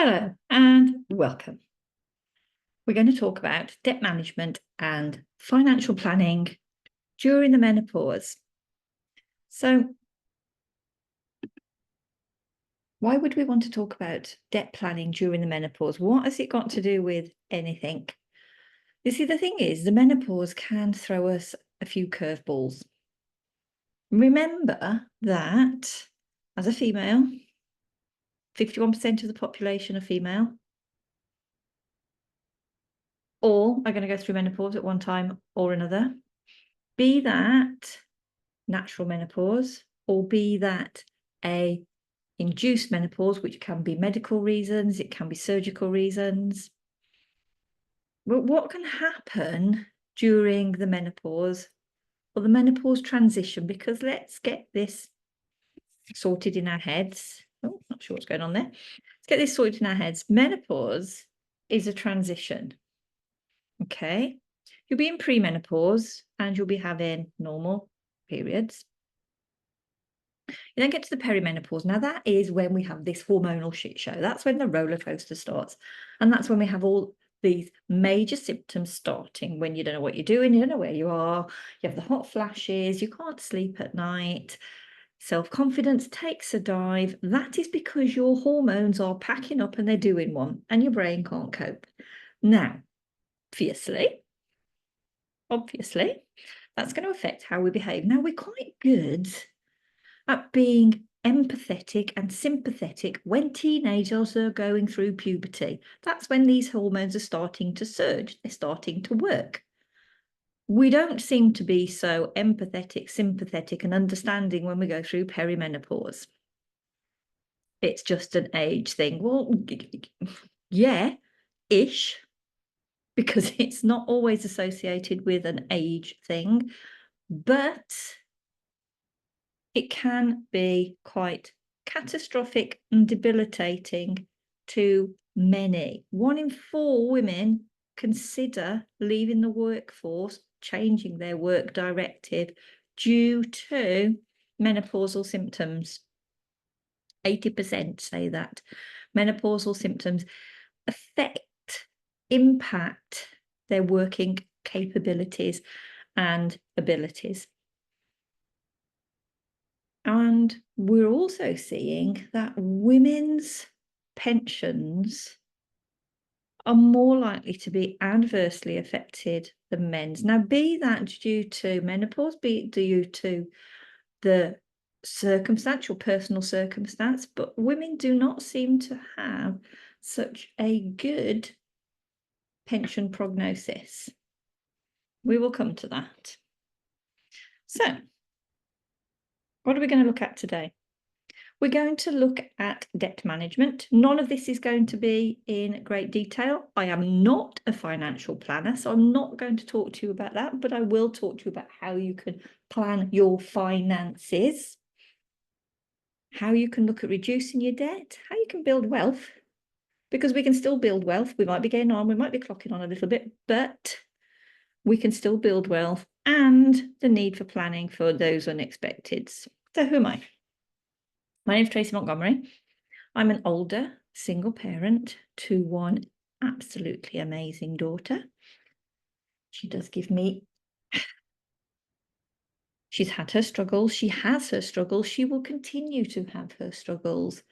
Hello and welcome. We're going to talk about debt management and financial planning during the menopause. So, why would we want to talk about debt planning during the menopause? What has it got to do with anything? You see, the thing is, the menopause can throw us a few curveballs. Remember that as a female, 51% of the population are female. All are going to go through menopause at one time or another. Be that natural menopause, or be that a induced menopause, which can be medical reasons, it can be surgical reasons. But what can happen during the menopause or the menopause transition? Because let's get this sorted in our heads. Oh, not sure what's going on there. Let's get this sorted in our heads. Menopause is a transition. Okay. You'll be in premenopause and you'll be having normal periods. You then get to the perimenopause. Now, that is when we have this hormonal shit show. That's when the roller coaster starts. And that's when we have all these major symptoms starting, when you don't know what you're doing, you don't know where you are, you have the hot flashes, you can't sleep at night, self-confidence takes a dive. That is because your hormones are packing up and they're doing one, and your brain can't cope. Now, obviously, that's going to affect how we behave. Now, we're quite good at being empathetic and sympathetic when teenagers are going through puberty. That's when these hormones are starting to surge, they're starting to work. We don't seem to be so empathetic, sympathetic, and understanding when we go through perimenopause. It's just an age thing. Well, yeah, ish, because it's not always associated with an age thing, but it can be quite catastrophic and debilitating to many. 1 in 4 women consider leaving the workforce, changing their work directive due to menopausal symptoms. 80% say that menopausal symptoms impact their working capabilities and abilities. And we're also seeing that women's pensions are more likely to be adversely affected than men's. Now, be that due to menopause, be it due to the circumstantial personal circumstance, but women do not seem to have such a good pension prognosis. We will come to that. So, what are we going to look at today? We're going to look at debt management. None of this is going to be in great detail. I am not a financial planner, so I'm not going to talk to you about that, but I will talk to you about how you can plan your finances, how you can look at reducing your debt, how you can build wealth, because we can still build wealth. We might be getting on, we might be clocking on a little bit, but we can still build wealth, and the need for planning for those unexpecteds. So who am I? My name is Tracy Montgomery. I'm an older single parent to one absolutely amazing daughter. She does give me, she's had her struggles, she has her struggles, she will continue to have her struggles.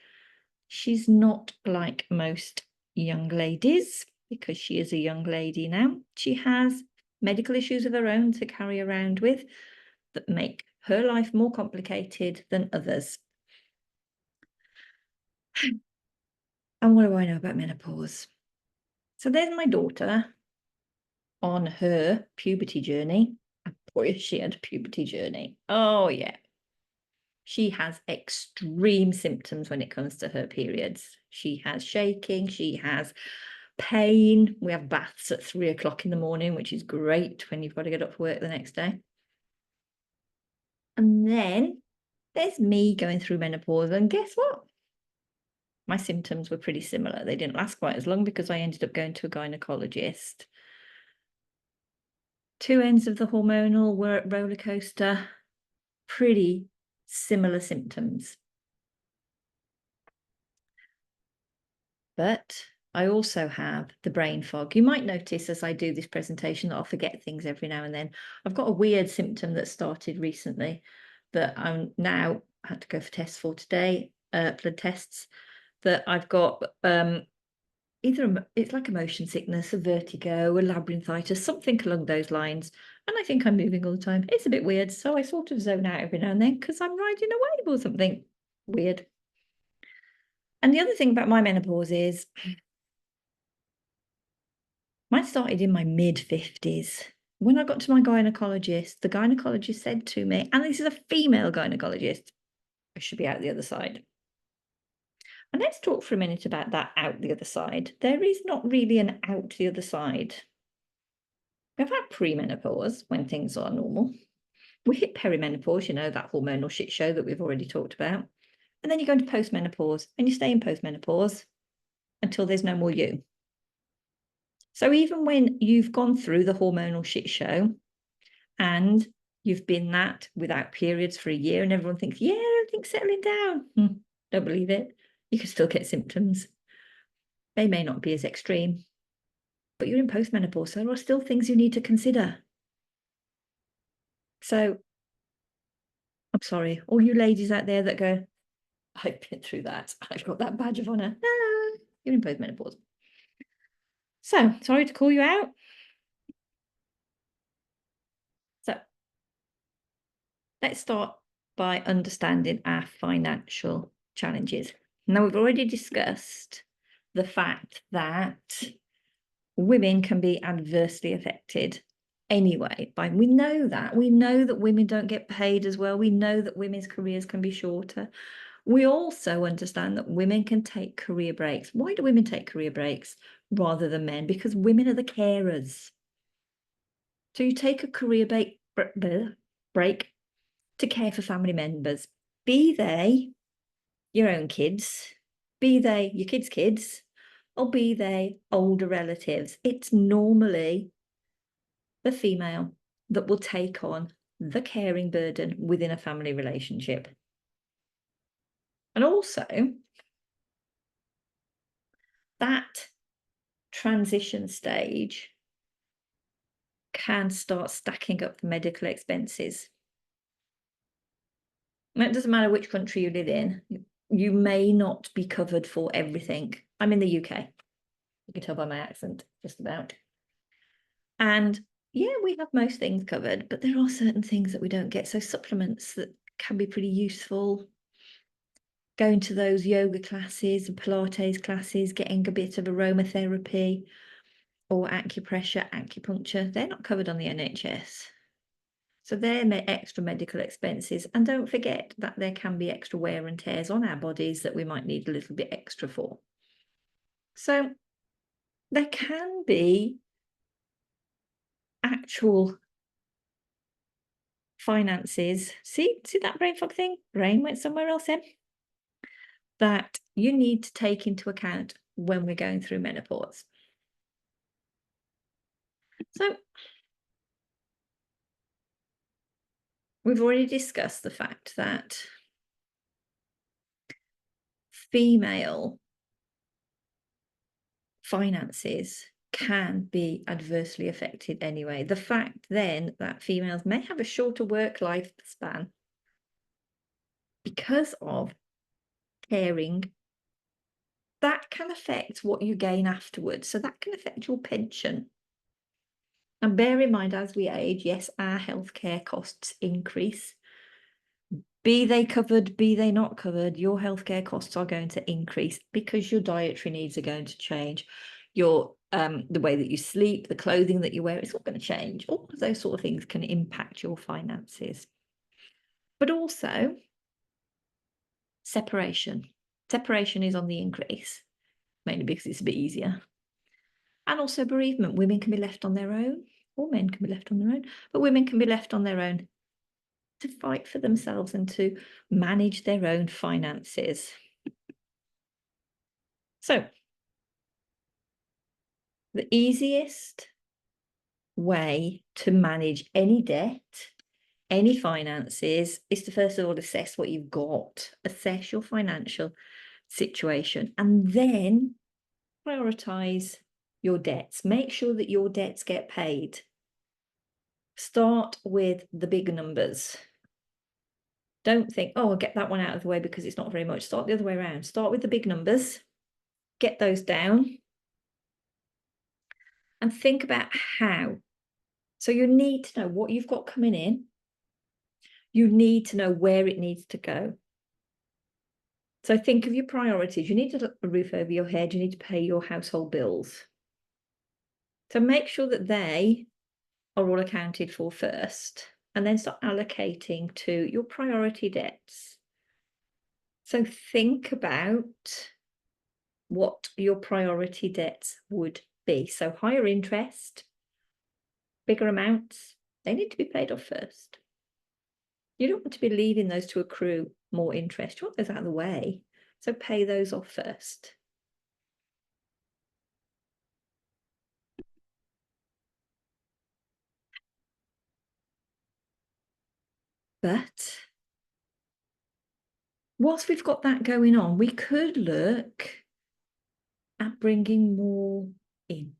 She's not like most young ladies, because she is a young lady now. She has medical issues of her own to carry around with that make her life more complicated than others. And what do I know about menopause? So there's my daughter on her puberty journey. Boy, she had a puberty journey. Oh, yeah. She has extreme symptoms when it comes to her periods. She has shaking, she has pain. We have baths at 3 o'clock in the morning, which is great when you've got to get up for work the next day. And then there's me going through menopause, and guess what? My symptoms were pretty similar. They didn't last quite as long because I ended up going to a gynecologist. 2 ends of the hormonal roller coaster, pretty similar symptoms. But I also have the brain fog. You might notice as I do this presentation that I'll forget things every now and then. I've got a weird symptom that started recently that I'm now had to go for tests for today, blood tests, that I've got either it's like a motion sickness, a vertigo, a labyrinthitis, something along those lines. And I think I'm moving all the time. It's a bit weird. So I sort of zone out every now and then because I'm riding a wave or something weird. And the other thing about my menopause is mine started in my mid-50s. When I got to my gynecologist, the gynecologist said to me, and this is a female gynecologist, I should be out the other side. And let's talk for a minute about that out the other side. There is not really an out the other side. We've had premenopause when things are normal. We hit perimenopause, you know, that hormonal shit show that we've already talked about. And then you go into postmenopause and you stay in postmenopause until there's no more you. So even when you've gone through the hormonal shit show and you've been that without periods for a year and everyone thinks, yeah, everything's settling down. Don't believe it. You can still get symptoms. They may not be as extreme, but you're in postmenopause, so there are still things you need to consider. So I'm sorry, all you ladies out there that go, I've been through that. I've got that badge of honor. No, you're in postmenopause. So sorry to call you out. So let's start by understanding our financial challenges. Now, we've already discussed the fact that women can be adversely affected anyway. We know that. We know that women don't get paid as well. We know that women's careers can be shorter. We also understand that women can take career breaks. Why do women take career breaks rather than men? Because women are the carers. So you take a career break to care for family members, be they your own kids, be they your kids' kids, or be they older relatives. It's normally the female that will take on the caring burden within a family relationship. And also, that transition stage can start stacking up the medical expenses. And it doesn't matter which country you live in, you may not be covered for everything. I'm in the UK. You can tell by my accent, just about. And yeah, we have most things covered, but there are certain things that we don't get. So supplements that can be pretty useful. Going to those yoga classes and Pilates classes, getting a bit of aromatherapy or acupressure, acupuncture, they're not covered on the NHS. So they're extra medical expenses. And don't forget that there can be extra wear and tears on our bodies that we might need a little bit extra for. So there can be actual finances. See that brain fog thing? Brain went somewhere else then. That you need to take into account when we're going through menopause. So we've already discussed the fact that female finances can be adversely affected anyway. The fact then that females may have a shorter work lifespan because of caring, that can affect what you gain afterwards. So that can affect your pension. And bear in mind, as we age, yes, our healthcare costs increase. Be they covered, be they not covered, your healthcare costs are going to increase because your dietary needs are going to change. Your the way that you sleep, the clothing that you wear, it's all going to change. All of those sort of things can impact your finances. But also separation. Separation is on the increase, mainly because it's a bit easier. And also bereavement. Women can be left on their own, or men can be left on their own, but women can be left on their own to fight for themselves and to manage their own finances. So the easiest way to manage any debt, any finances, is to first of all assess what you've got, assess your financial situation, and then prioritize your debts. Make sure that your debts get paid. Start with the big numbers. Don't think, oh, I'll get that one out of the way because it's not very much. Start the other way around. Start with the big numbers, get those down, and think about how. So you need to know what you've got coming in. You need to know where it needs to go. So think of your priorities. You need a roof over your head. You need to pay your household bills. So make sure that they are all accounted for first, and then start allocating to your priority debts. So think about what your priority debts would be. So higher interest, bigger amounts, they need to be paid off first. You don't want to be leaving those to accrue more interest. You want those out of the way. So pay those off first. But whilst we've got that going on, we could look at bringing more in.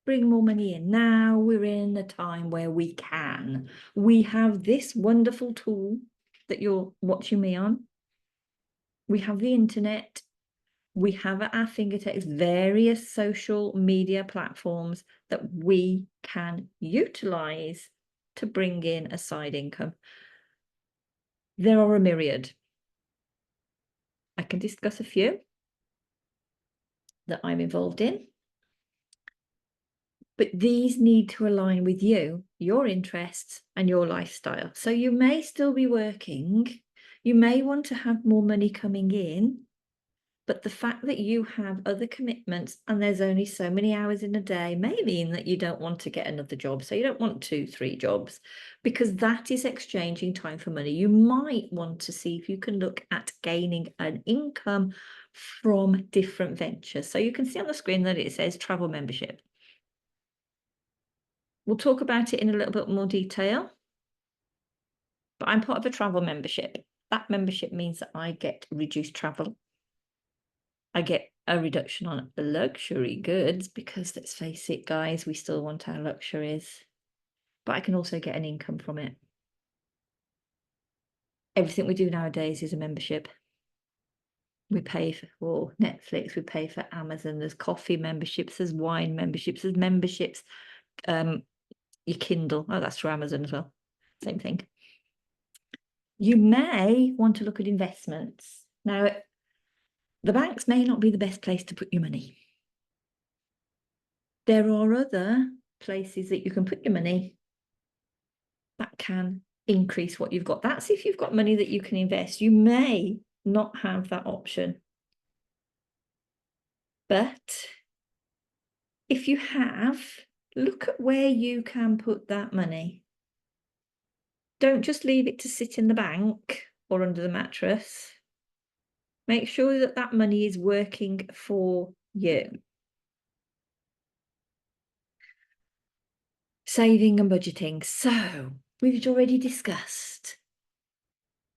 Bring more money in. Now we're in a time where we can. We have this wonderful tool that you're watching me on. We have the internet. We have at our fingertips various social media platforms that we can utilize to bring in a side income. There are a myriad. I can discuss a few that I'm involved in, but these need to align with you, your interests, and your lifestyle. So you may still be working, you may want to have more money coming in, but the fact that you have other commitments and there's only so many hours in a day may mean that you don't want to get another job. So you don't want 2, 3 jobs, because that is exchanging time for money. You might want to see if you can look at gaining an income from different ventures. So you can see on the screen that it says travel membership. We'll talk about it in a little bit more detail, but I'm part of a travel membership. That membership means that I get reduced travel. I get a reduction on luxury goods because, let's face it, guys, we still want our luxuries, but I can also get an income from it. Everything we do nowadays is a membership. We pay for Netflix, we pay for Amazon, there's coffee memberships, there's wine memberships, there's memberships, your Kindle, oh, that's through Amazon as well, same thing. You may want to look at investments. Now, the banks may not be the best place to put your money. There are other places that you can put your money that can increase what you've got. That's if you've got money that you can invest. You may not have that option. But if you have, look at where you can put that money. Don't just leave it to sit in the bank or under the mattress. Make sure that that money is working for you. Saving and budgeting. So we've already discussed.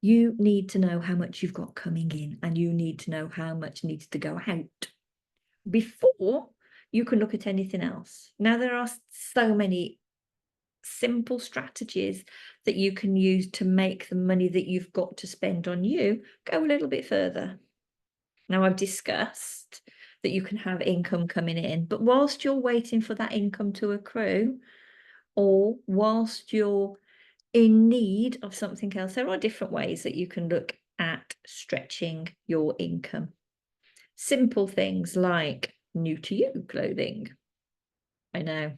You need to know how much you've got coming in, and you need to know how much needs to go out before you can look at anything else. Now, there are so many simple strategies that you can use to make the money that you've got to spend on you go a little bit further. Now, I've discussed that you can have income coming in, but whilst you're waiting for that income to accrue, or whilst you're in need of something else, there are different ways that you can look at stretching your income. Simple things like new to you clothing. I know.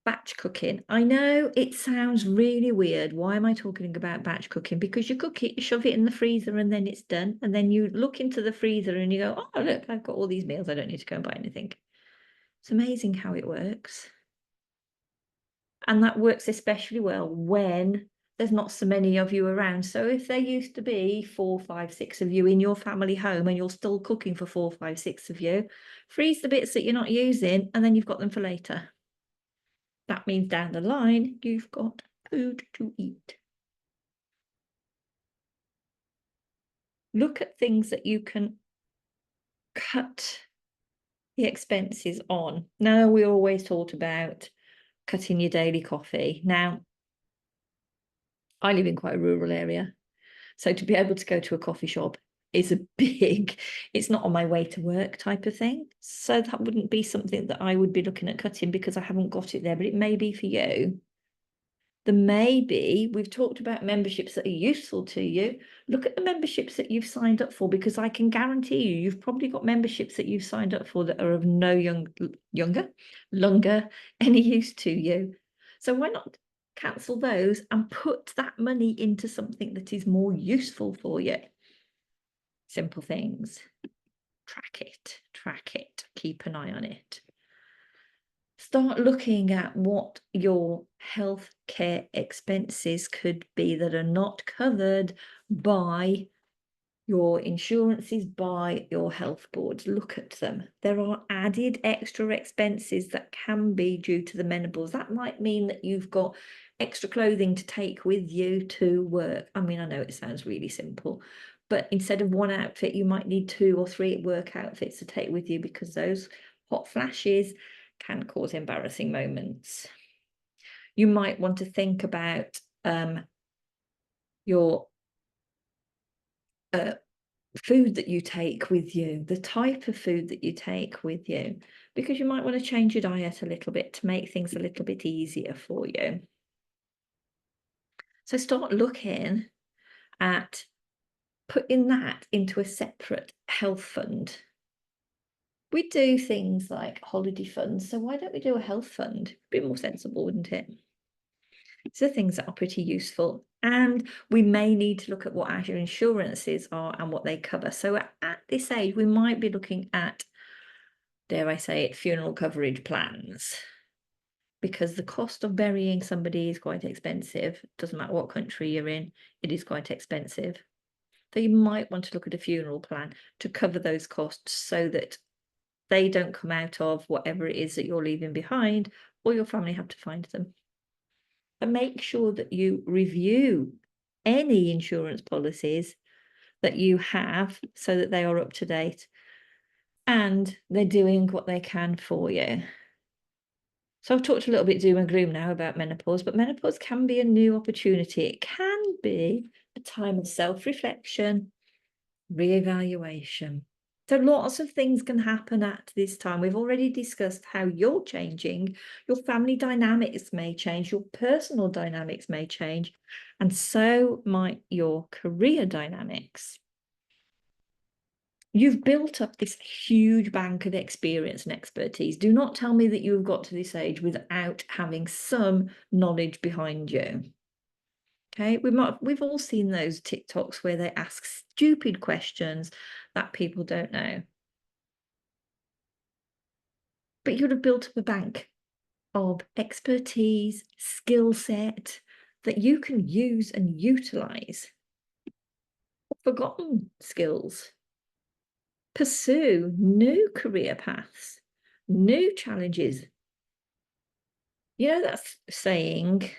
Batch cooking. I know it sounds really weird. Why am I talking about batch cooking? Because you cook it, you shove it in the freezer, and then it's done. And then you look into the freezer and you go, oh, look, I've got all these meals. I don't need to go and buy anything. It's amazing how it works. And that works especially well when there's not so many of you around. So if there used to be 4, 5, 6 of you in your family home and you're still cooking for 4, 5, 6 of you, freeze the bits that you're not using and then you've got them for later. That means down the line, you've got food to eat. Look at things that you can cut the expenses on. Now, we always talked about cutting your daily coffee. Now, I live in quite a rural area, so to be able to go to a coffee shop is a big, it's not on my way to work type of thing. So that wouldn't be something that I would be looking at cutting because I haven't got it there, but it may be for you. There may be, we've talked about memberships that are useful to you. Look at the memberships that you've signed up for, because I can guarantee you've probably got memberships that you've signed up for that are of no longer any use to you. So why not cancel those and put that money into something that is more useful for you? Simple things. Track it, keep an eye on it. Start looking at what your healthcare expenses could be that are not covered by your insurances, by your health boards. Look at them. There are added extra expenses that can be due to the menopause. That might mean that you've got extra clothing to take with you to work. I mean, I know it sounds really simple, but instead of one outfit, you might need 2 or 3 work outfits to take with you, because those hot flashes can cause embarrassing moments. You might want to think about your food that you take with you, the type of food that you take with you, because you might want to change your diet a little bit to make things a little bit easier for you. So start looking at putting that into a separate health fund. We do things like holiday funds, so why don't we do a health fund? A bit more sensible, wouldn't it? So things that are pretty useful. And we may need to look at what our insurances are and what they cover. So at this age, we might be looking at, dare I say it, funeral coverage plans, because the cost of burying somebody is quite expensive. Doesn't matter what country you're in, it is quite expensive. So you might want to look at a funeral plan to cover those costs so that they don't come out of whatever it is that you're leaving behind, or your family have to find them. And make sure that you review any insurance policies that you have so that they are up to date and they're doing what they can for you. So I've talked a little bit doom and gloom now about menopause, but menopause can be a new opportunity. It can be a time of self-reflection, re-evaluation. So lots of things can happen at this time. We've already discussed how you're changing. Your family dynamics may change. Your personal dynamics may change. And so might your career dynamics. You've built up this huge bank of experience and expertise. Do not tell me that you've got to this age without having some knowledge behind you. Okay, we've all seen those TikToks where they ask stupid questions that people don't know. But you'd have built up a bank of expertise, skill set that you can use and utilize. Forgotten skills. Pursue new career paths, new challenges. You know, that's saying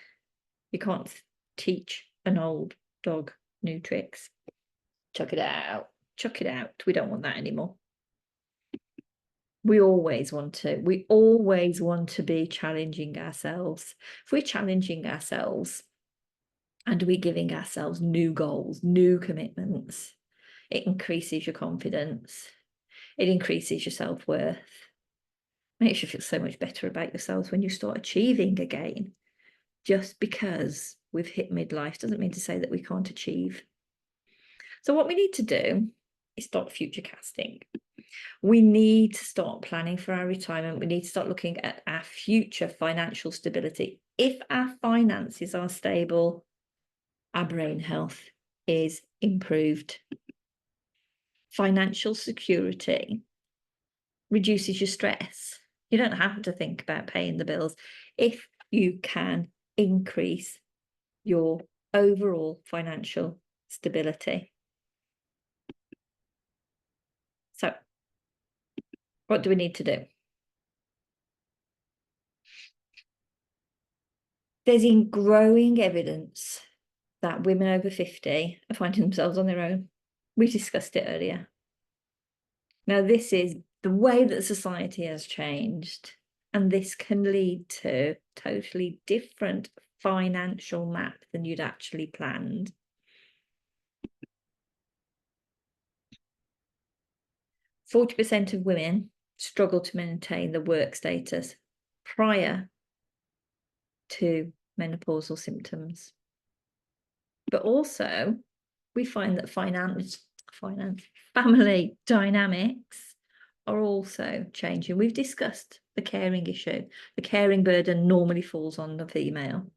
you can't teach an old dog new tricks. Chuck it out. Chuck it out. We don't want that anymore. We always want to be challenging ourselves. If we're challenging ourselves and we're giving ourselves new goals, new commitments, it increases your confidence. It increases your self-worth. Makes you feel so much better about yourself when you start achieving again. Just because we've hit midlife doesn't mean to say that we can't achieve. So what we need to do is start future casting. We need to start planning for our retirement. We need to start looking at our future financial stability. If our finances are stable, our brain health is improved. Financial security reduces your stress. You don't have to think about paying the bills if you can increase your overall financial stability. So, what do we need to do? There's growing evidence that women over 50 are finding themselves on their own. We discussed it earlier. Now, this is the way that society has changed, and this can lead to totally different financial map than you'd actually planned. 40% of women struggle to maintain the work status prior to menopausal symptoms. But also, we find that family dynamics are also changing. We've discussed the caring issue. The caring burden normally falls on the female.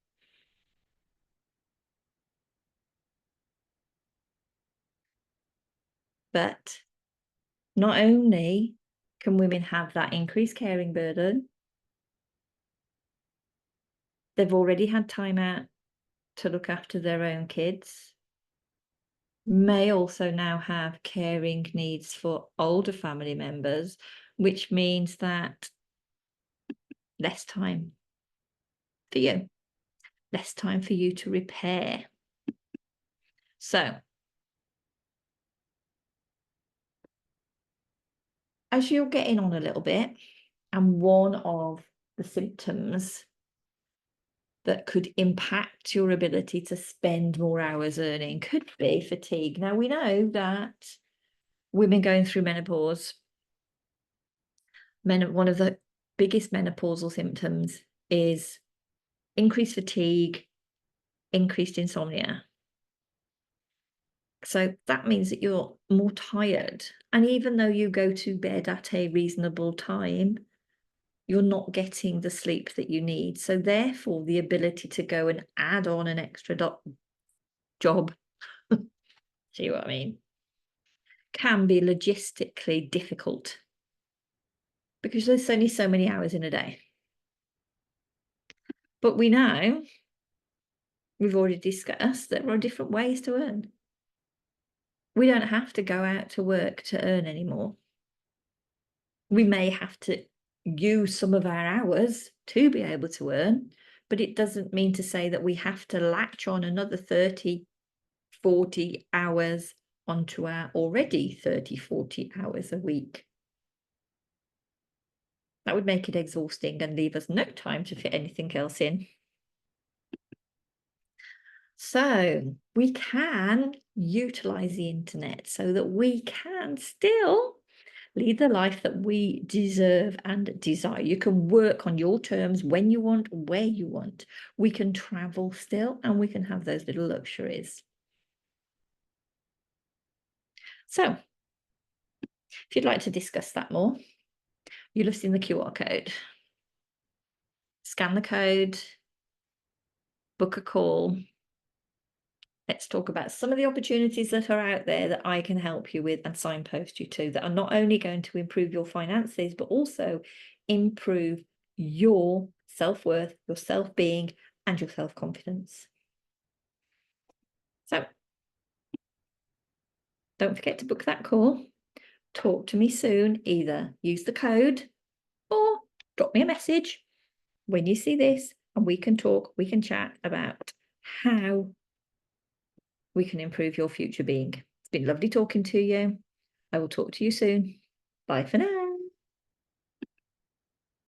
But not only can women have that increased caring burden, they've already had time out to look after their own kids, may also now have caring needs for older family members, which means that less time for you, less time for you to repair. So, as you're getting on a little bit, and one of the symptoms that could impact your ability to spend more hours earning could be fatigue. Now, we know that women going through menopause, one of the biggest menopausal symptoms is increased fatigue, increased insomnia. So that means that you're more tired. And even though you go to bed at a reasonable time, you're not getting the sleep that you need. So therefore, the ability to go and add on an extra job, see what I mean, can be logistically difficult because there's only so many hours in a day. But we know, we've already discussed, that there are different ways to earn. We don't have to go out to work to earn anymore. We may have to use some of our hours to be able to earn, but it doesn't mean to say that we have to latch on another 30, 40 hours onto our already 30, 40 hours a week. That would make it exhausting and leave us no time to fit anything else in. So we can utilize the internet so that we can still lead the life that we deserve and desire. You can work on your terms when you want, where you want. We can travel still, and we can have those little luxuries. So if you'd like to discuss that more, you'll have seen the QR code. Scan the code, book a call. Let's talk about some of the opportunities that are out there that I can help you with and signpost you to, that are not only going to improve your finances, but also improve your self-worth, your self-being, and your self-confidence. So don't forget to book that call. Talk to me soon. Either use the code or drop me a message when you see this, and we can talk, we can chat about how we can improve your future being. It's been lovely talking to you. I will talk to you soon. Bye for now.